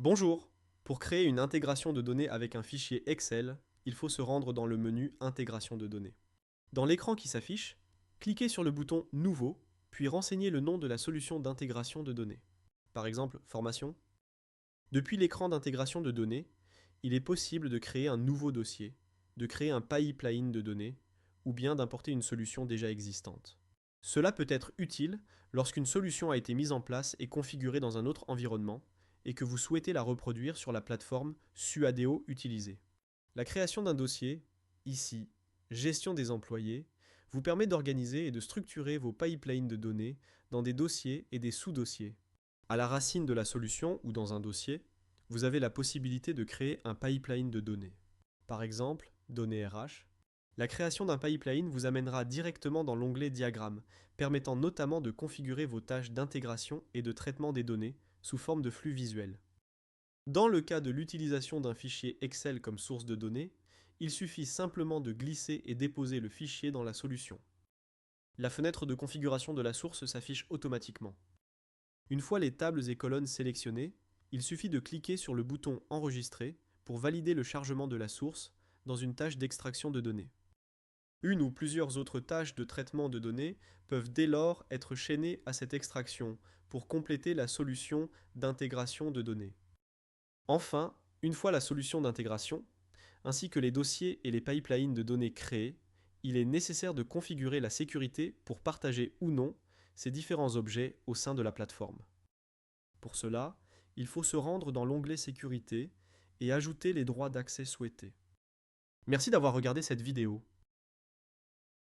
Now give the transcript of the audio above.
Bonjour! Pour créer une intégration de données avec un fichier Excel, il faut se rendre dans le menu Intégration de données. Dans l'écran qui s'affiche, cliquez sur le bouton Nouveau, puis renseignez le nom de la solution d'intégration de données. Par exemple, Formation. Depuis l'écran d'intégration de données, il est possible de créer un nouveau dossier, de créer un pipeline de données, ou bien d'importer une solution déjà existante. Cela peut être utile lorsqu'une solution a été mise en place et configurée dans un autre environnement, et que vous souhaitez la reproduire sur la plateforme Suadeo utilisée. La création d'un dossier, ici Gestion des employés, vous permet d'organiser et de structurer vos pipelines de données dans des dossiers et des sous-dossiers. À la racine de la solution ou dans un dossier, vous avez la possibilité de créer un pipeline de données. Par exemple, données RH. La création d'un pipeline vous amènera directement dans l'onglet Diagramme, permettant notamment de configurer vos tâches d'intégration et de traitement des données sous forme de flux visuel. Dans le cas de l'utilisation d'un fichier Excel comme source de données, il suffit simplement de glisser et déposer le fichier dans la solution. La fenêtre de configuration de la source s'affiche automatiquement. Une fois les tables et colonnes sélectionnées, il suffit de cliquer sur le bouton Enregistrer pour valider le chargement de la source dans une tâche d'extraction de données. Une ou plusieurs autres tâches de traitement de données peuvent dès lors être chaînées à cette extraction pour compléter la solution d'intégration de données. Enfin, une fois la solution d'intégration, ainsi que les dossiers et les pipelines de données créés, il est nécessaire de configurer la sécurité pour partager ou non ces différents objets au sein de la plateforme. Pour cela, il faut se rendre dans l'onglet Sécurité et ajouter les droits d'accès souhaités. Merci d'avoir regardé cette vidéo.